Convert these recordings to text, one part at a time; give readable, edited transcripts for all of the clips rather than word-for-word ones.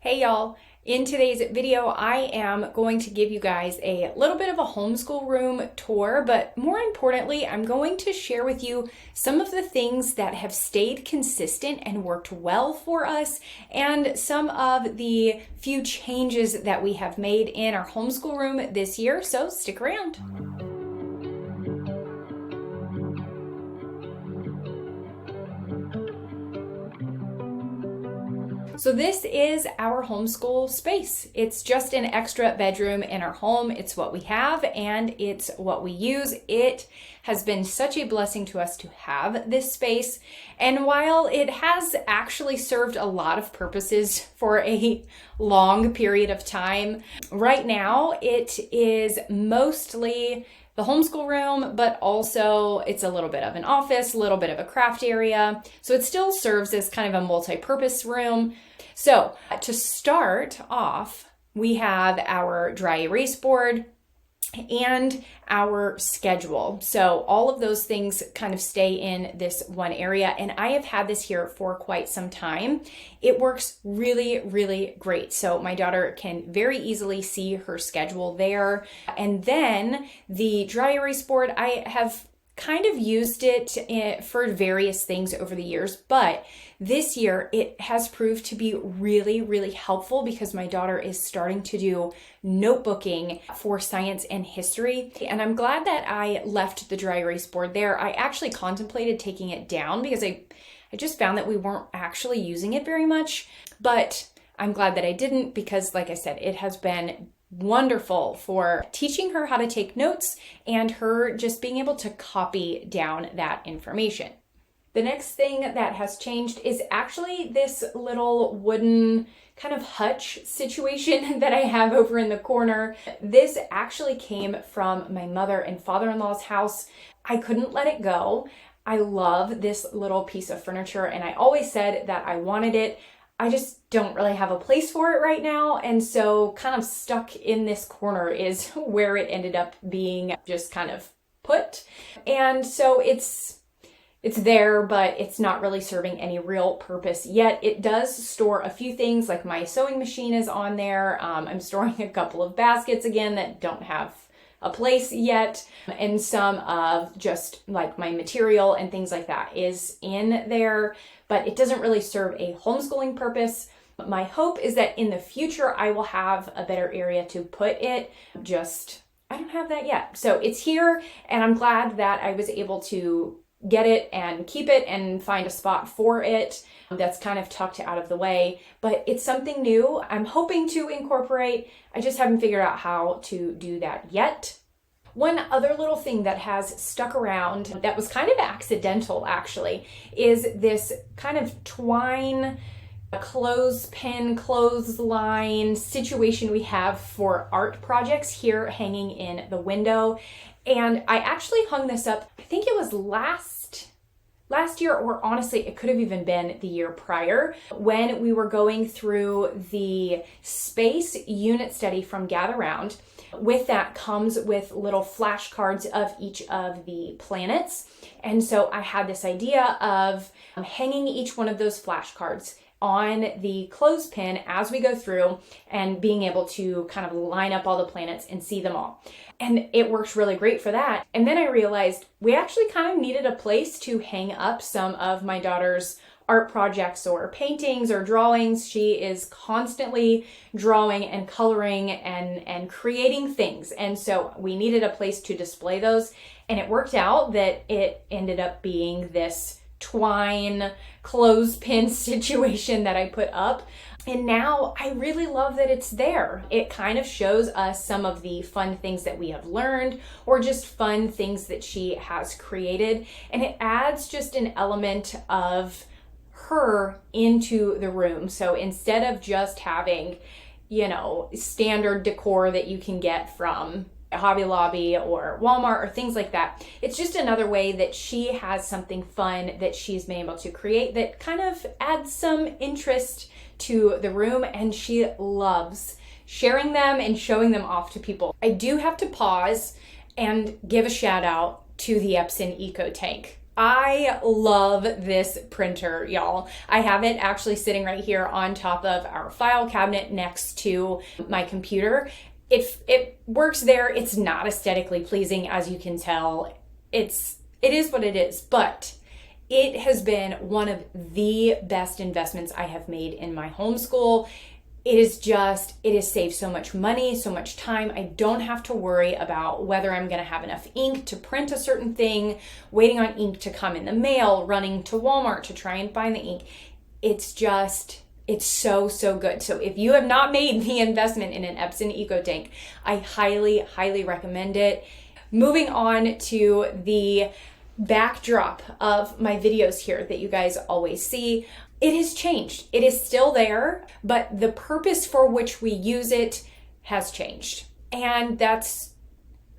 Hey y'all, in today's video I am going to give you guys a little bit of a homeschool room tour, but more importantly I'm going to share with you some of the things that have stayed consistent and worked well for us and some of the few changes that we have made in our homeschool room this year, so stick around. So this is our homeschool space. It's just an extra bedroom in our home. It's what we have and it's what we use. It has been such a blessing to us to have this space. And while it has actually served a lot of purposes for a long period of time, right now it is mostly the homeschool room, but also it's a little bit of an office, a little bit of a craft area. So it still serves as kind of a multi-purpose room. So to start off, we have our dry erase board and our schedule. So all of those things kind of stay in this one area. And I have had this here for quite some time. It works really, really great. So my daughter can very easily see her schedule there. And then the dry erase board, I have kind of used it for various things over the years, but this year it has proved to be really, really helpful because my daughter is starting to do notebooking for science and history. And I'm glad that I left the dry erase board there. I actually contemplated taking it down because I just found that we weren't actually using it very much, but I'm glad that I didn't because, like I said, it has been wonderful for teaching her how to take notes and her just being able to copy down that information. The next thing that has changed is actually this little wooden kind of hutch situation that I have over in the corner. This actually came from my mother and father-in-law's house. I couldn't let it go. I love this little piece of furniture and I always said that I wanted it. I just don't really have a place for it right now. And so kind of stuck in this corner is where it ended up being just kind of put. And so it's there, but it's not really serving any real purpose yet. It does store a few things, like my sewing machine is on there. I'm storing a couple of baskets again that don't have a place yet, and some of just like my material and things like that is in there, but it doesn't really serve a homeschooling purpose. My hope is that in the future I will have a better area to put it. I don't have that yet. So it's here and I'm glad that I was able to get it and keep it and find a spot for it that's kind of tucked out of the way, but it's something new I'm hoping to incorporate. I just haven't figured out how to do that yet. One other little thing that has stuck around that was kind of accidental actually is this kind of twine clothespin clothesline situation we have for art projects here hanging in the window. And I actually hung this up, I think it was last year, or honestly, it could have even been the year prior when we were going through the space unit study from Gather Round. With that comes with little flashcards of each of the planets. And so I had this idea of hanging each one of those flashcards on the clothespin as we go through and being able to kind of line up all the planets and see them all. And it works really great for that. And then I realized we actually kind of needed a place to hang up some of my daughter's art projects or paintings or drawings. She is constantly drawing and coloring and creating things. And so we needed a place to display those. And it worked out that it ended up being this twine clothespin situation that I put up. And now I really love that it's there. It kind of shows us some of the fun things that we have learned or just fun things that she has created. And it adds just an element of her into the room. So instead of just having, standard decor that you can get from Hobby Lobby or Walmart or things like that, it's just another way that she has something fun that she's been able to create that kind of adds some interest to the room, and she loves sharing them and showing them off to people. I do have to pause and give a shout out to the Epson Eco Tank. I love this printer, y'all. I have it actually sitting right here on top of our file cabinet next to my computer. It works there. It's not aesthetically pleasing, as you can tell. It is what it is, but it has been one of the best investments I have made in my homeschool. It has saved so much money, so much time. I don't have to worry about whether I'm going to have enough ink to print a certain thing, waiting on ink to come in the mail, running to Walmart to try and find the ink. It's so good. So if you have not made the investment in an Epson EcoTank, I highly, highly recommend it. Moving on to the backdrop of my videos here that you guys always see. It has changed. It is still there, but the purpose for which we use it has changed. And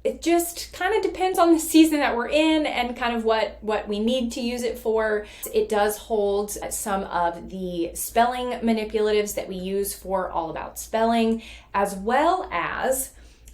it just kind of depends on the season that we're in and kind of what we need to use it for. It does hold some of the spelling manipulatives that we use for All About Spelling, as well as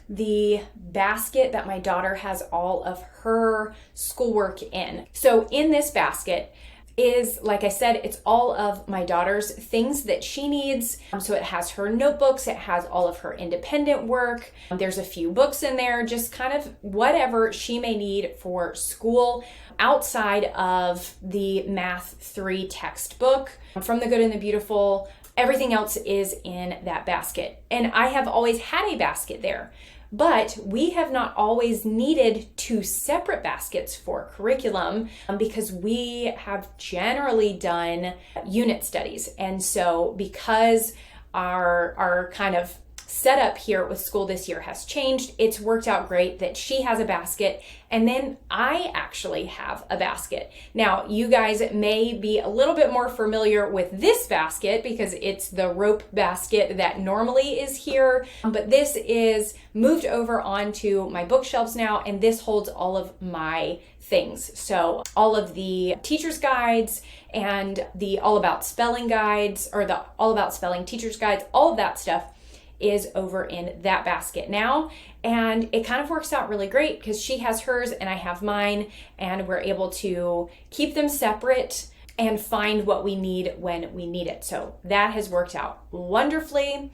the basket that my daughter has all of her schoolwork in. So in this basket is, like I said, it's all of my daughter's things that she needs. So it has her notebooks, it has all of her independent work. There's a few books in there, just kind of whatever she may need for school outside of the Math 3 textbook. From the Good and the Beautiful, everything else is in that basket. And I have always had a basket there. But we have not always needed two separate baskets for curriculum because we have generally done unit studies. And so because our kind of setup here with school this year has changed, it's worked out great that she has a basket and then I actually have a basket. Now, you guys may be a little bit more familiar with this basket because it's the rope basket that normally is here, but this is moved over onto my bookshelves now, and this holds all of my things. So all of the teacher's guides and the All About Spelling guides, or the All About Spelling teacher's guides, all of that stuff is over in that basket now. And it kind of works out really great because she has hers and I have mine, and we're able to keep them separate and find what we need when we need it. So that has worked out wonderfully.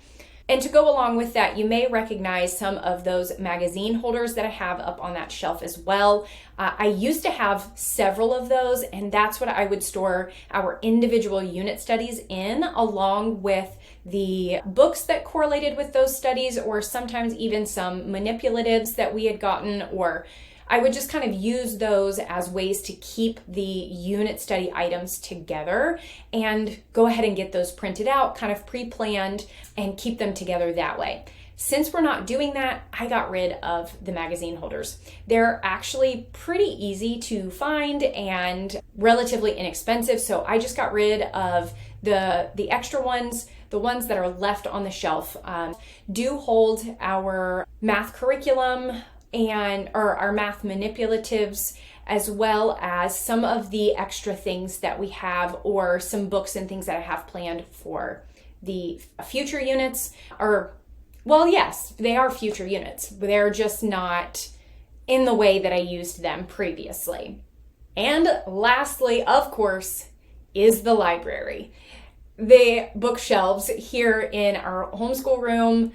And to go along with that, you may recognize some of those magazine holders that I have up on that shelf as well. I used to have several of those, and that's what I would store our individual unit studies in, along with the books that correlated with those studies, or sometimes even some manipulatives that we had gotten, or I would just kind of use those as ways to keep the unit study items together and go ahead and get those printed out, kind of pre-planned, and keep them together that way. Since we're not doing that, I got rid of the magazine holders. They're actually pretty easy to find and relatively inexpensive, so I just got rid of the extra ones. The ones that are left on the shelf do hold our math curriculum or our math manipulatives, as well as some of the extra things that we have, or some books and things that I have planned for the future units. Well, yes, they are future units, but they're just not in the way that I used them previously. And lastly, of course, is the library. The bookshelves here in our homeschool room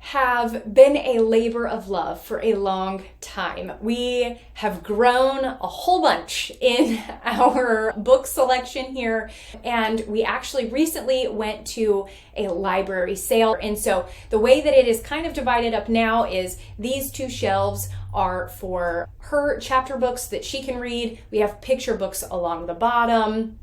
have been a labor of love for a long time. We have grown a whole bunch in our book selection here, and we actually recently went to a library sale. And so the way that it is kind of divided up now is these two shelves are for her chapter books that she can read. We have picture books along the bottom.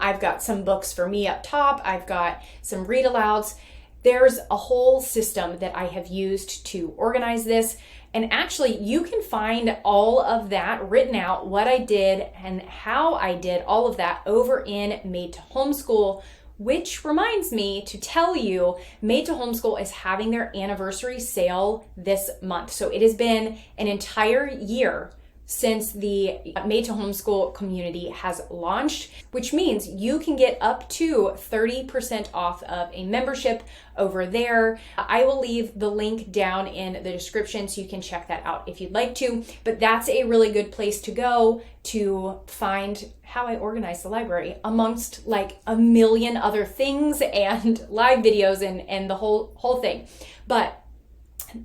I've got some books for me up top. I've got some read alouds. There's a whole system that I have used to organize this. And actually, you can find all of that written out, what I did and how I did all of that over in Made to Homeschool, which reminds me to tell you, Made to Homeschool is having their anniversary sale this month. So it has been an entire year since the Made to Homeschool community has launched, which means you can get up to 30% off of a membership over there. I will leave the link down in the description so you can check that out if you'd like to, but that's a really good place to go to find how I organize the library amongst like a million other things and live videos and the whole thing. But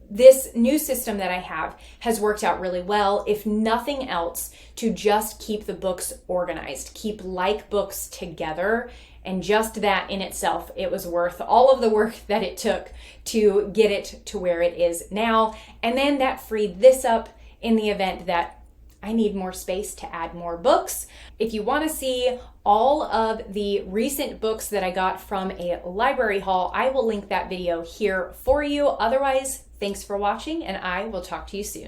this new system that I have has worked out really well, if nothing else, to just keep the books organized, keep like books together. And just that in itself, it was worth all of the work that it took to get it to where it is now. And then that freed this up in the event that I need more space to add more books. If you want to see all of the recent books that I got from a library haul, I will link that video here for you. Otherwise, thanks for watching, and I will talk to you soon.